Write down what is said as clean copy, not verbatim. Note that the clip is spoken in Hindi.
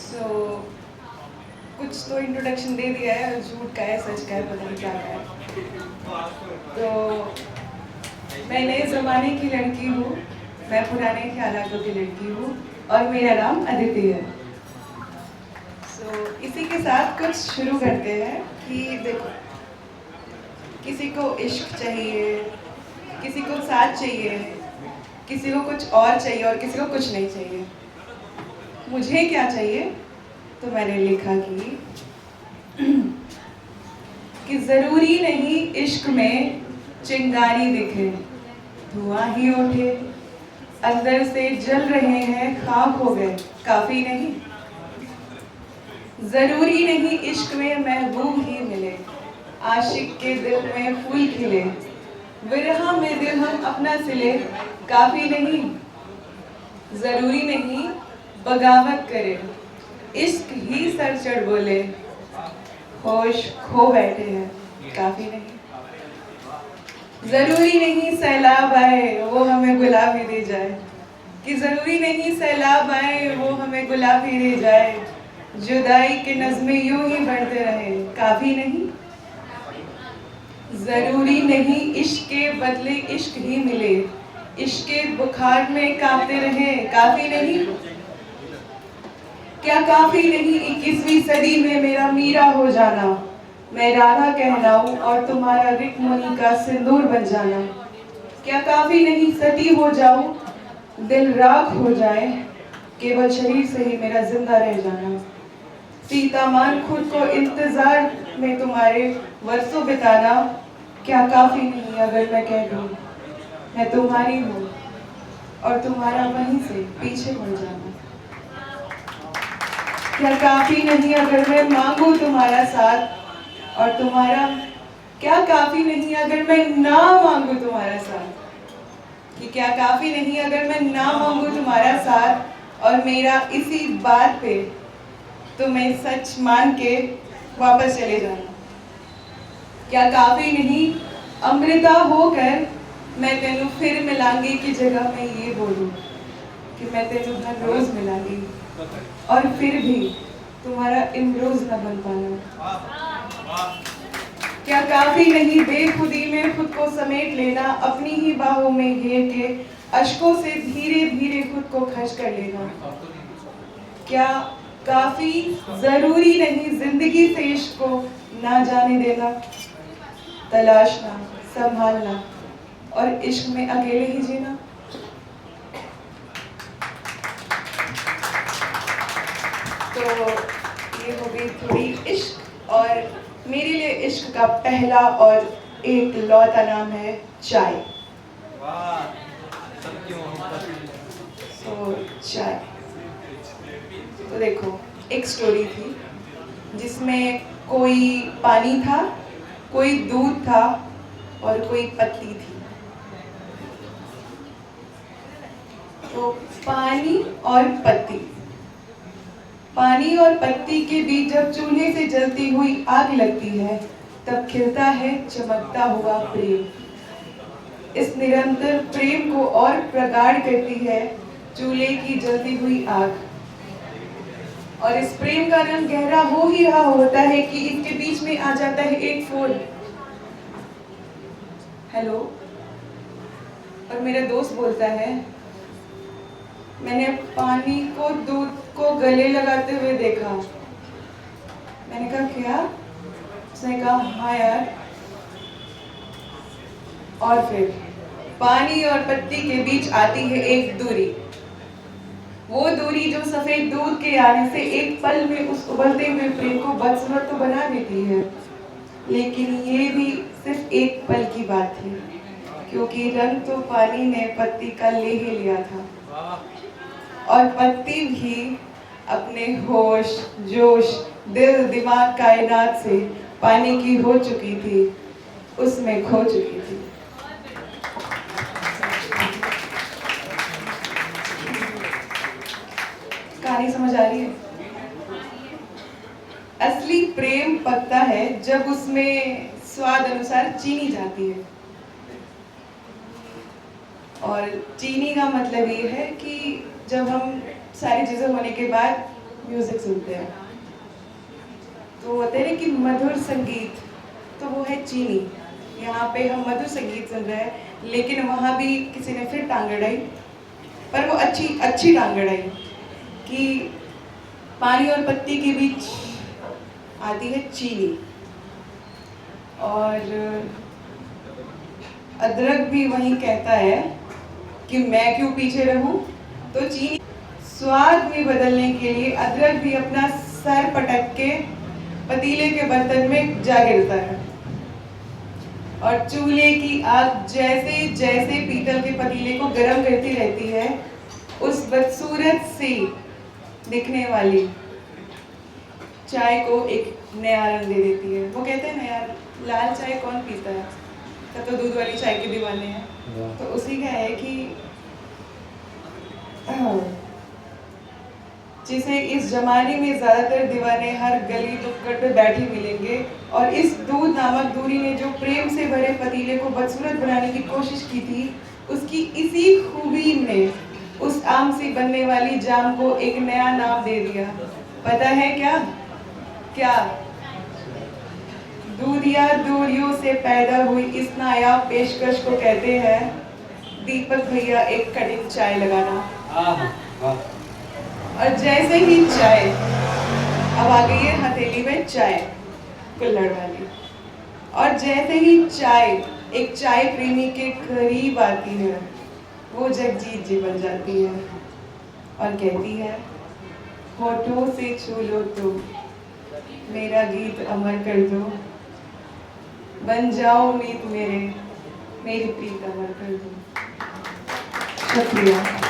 सो कुछ तो इंट्रोडक्शन दे दिया है, झूठ का है सच का है पता नहीं क्या का है। तो मैं नए ज़माने की लड़की हूँ, मैं पुराने ख्यालातों की लड़की हूँ और मेरा नाम अदिति है। इसी के साथ कुछ शुरू करते हैं कि देखो, किसी को इश्क चाहिए, किसी को साथ चाहिए, किसी को कुछ और चाहिए और किसी को कुछ नहीं चाहिए। मुझे क्या चाहिए? तो मैंने लिखा कि ज़रूरी नहीं इश्क में चिंगारी दिखे, धुआं ही उठे, अंदर से जल रहे हैं खाक हो गए, काफ़ी नहीं। ज़रूरी नहीं इश्क में महबूब ही मिले, आशिक के दिल में फूल खिले, विरह में दिल हम अपना सिले, काफ़ी नहीं। ज़रूरी नहीं बगावत करे, इश्क ही सर चढ़ बोले, होश खो बैठे हैं, काफ़ी नहीं। ज़रूरी नहीं सैलाब आए वो हमें गुलाबी दे जाए, कि ज़रूरी नहीं सैलाब आए वो हमें गुलाबी दे जाए, जुदाई के नज़्में यूं ही बढ़ते रहे, काफ़ी नहीं। ज़रूरी नहीं इश्क के बदले इश्क ही मिले, इश्क के बुखार में कांपते रहे, काफ़ी नहीं। क्या काफ़ी नहीं 21वीं सदी में मेरा मीरा हो जाना, मैं राधा कहलाऊं और तुम्हारा रुक्मिणी का सिंदूर बन जाना। क्या काफ़ी नहीं सती हो जाऊं, दिल राख हो जाए, केवल शरीर से ही मेरा जिंदा रह जाना। सीता मान खुद को इंतजार में तुम्हारे वर्षों बिताना, क्या काफ़ी नहीं अगर मैं कह दूं मैं तुम्हारी हूँ और तुम्हारा वहीं से पीछे मुड़ जाना। क्या काफ़ी नहीं अगर मैं मांगू तुम्हारा साथ और तुम्हारा, क्या काफ़ी नहीं अगर मैं ना मांगू तुम्हारा साथ, कि क्या काफ़ी नहीं अगर मैं ना मांगू तुम्हारा साथ और मेरा इसी बात पे तुम्हें सच मान के वापस चले जाना। क्या काफ़ी नहीं अमृता होकर मैं तेनू फिर मिलांगी की जगह मैं ये बोलूँ कि मैं तेनू हर रोज़ मिलांगी और फिर भी तुम्हारा इमरोज न बन पाना। क्या काफ़ी नहीं बेखुदी में खुद को समेट लेना, अपनी ही बाहों में घेर के अश्कों से धीरे धीरे खुद को खर्च कर लेना। क्या काफ़ी ज़रूरी नहीं जिंदगी से इश्क को ना जाने देना, तलाशना, संभालना और इश्क में अकेले ही जीना। तो ये हो गई थोड़ी इश्क, और मेरे लिए इश्क का पहला और एक लौता नाम है चाय। चाय तो देखो, एक स्टोरी थी जिसमें कोई पानी था, कोई दूध था और कोई पत्ती थी। तो पानी और पत्ती के बीच जब चूल्हे से जलती हुई आग लगती है, तब खिलता है चमकता हुआ प्रेम। इस निरंतर प्रेम को और प्रगाढ़ करती है चूल्हे की जलती हुई आग, और इस प्रेम का रंग गहरा हो ही रहा होता है कि इसके बीच में आ जाता है एक फूल। हेलो, और मेरा दोस्त बोलता है, मैंने पानी को दूध को गले लगाते हुए देखा। मैंने कहा क्या? उसने कहा हाँ यार। और फिर पानी और पत्ती के बीच आती है एक दूरी, वो दूरी जो सफेद दूध के आने से एक पल में उस उबलते हुए प्रेम को बदसूरत तो बना देती है, लेकिन ये भी सिर्फ एक पल की बात थी, क्योंकि रंग तो पानी ने पत्ती का ले ही लिया था, और पत्ती भी अपने होश, जोश, दिल, दिमाग, कायनात से पानी की हो चुकी थी, उसमें खो चुकी थी। कहानी समझ आ रही है? असली प्रेम पकता है जब उसमें स्वाद अनुसार चीनी जाती है, और चीनी का मतलब ये है कि जब हम सारी चीज़ें होने के बाद म्यूजिक सुनते हैं तो होते हैं कि मधुर संगीत, तो वो है चीनी। यहाँ पे हम मधुर संगीत सुन रहे हैं, लेकिन वहाँ भी किसी ने फिर टांग अड़ाई, पर वो अच्छी अच्छी टांग अड़ाई कि पानी और पत्ती के बीच आती है चीनी, और अदरक भी वही कहता है कि मैं क्यों पीछे रहूं। तो चीनी स्वाद में बदलने के लिए अदरक भी अपना सर पटक के पतीले के बर्तन में जा गिरता है, और चूल्हे की आग जैसे जैसे पीतल के पतीले को गर्म करती रहती है, उस बदसूरत सी दिखने वाली चाय को एक नया रंग दे देती है। वो कहते हैं ना यार, लाल चाय कौन पीता है, तब तो दूध वाली चाय के दीवाने हैं। तो उसी का है कि जिसे इस जमाने में ज्यादातर दीवाने हर गली नुक्कड़ पे बैठे मिलेंगे, और इस दूध नामक दूरी ने जो प्रेम से भरे पतीले को बदसूरत बनाने की कोशिश की थी, उसकी इसी खूबी ने उस आम से बनने वाली जाम को एक नया नाम दे दिया। पता है क्या? क्या? दूध या दूरियों से पैदा हुई इस नायाब पेशकश को कहते हैं दीपक भैया एक कटिंग चाय लगाना। और जैसे ही चाय, अब आ गई है हथेली में चाय कुल्हड़ वाली, और जैसे ही चाय एक चाय प्रेमी के करीब आती है, वो जगजीत जी बन जाती है और कहती है, होठों से छू लो तो मेरा गीत अमर कर दो, बन जाओ मीत मेरे, मेरी प्रीत अमर कर दो। शुक्रिया।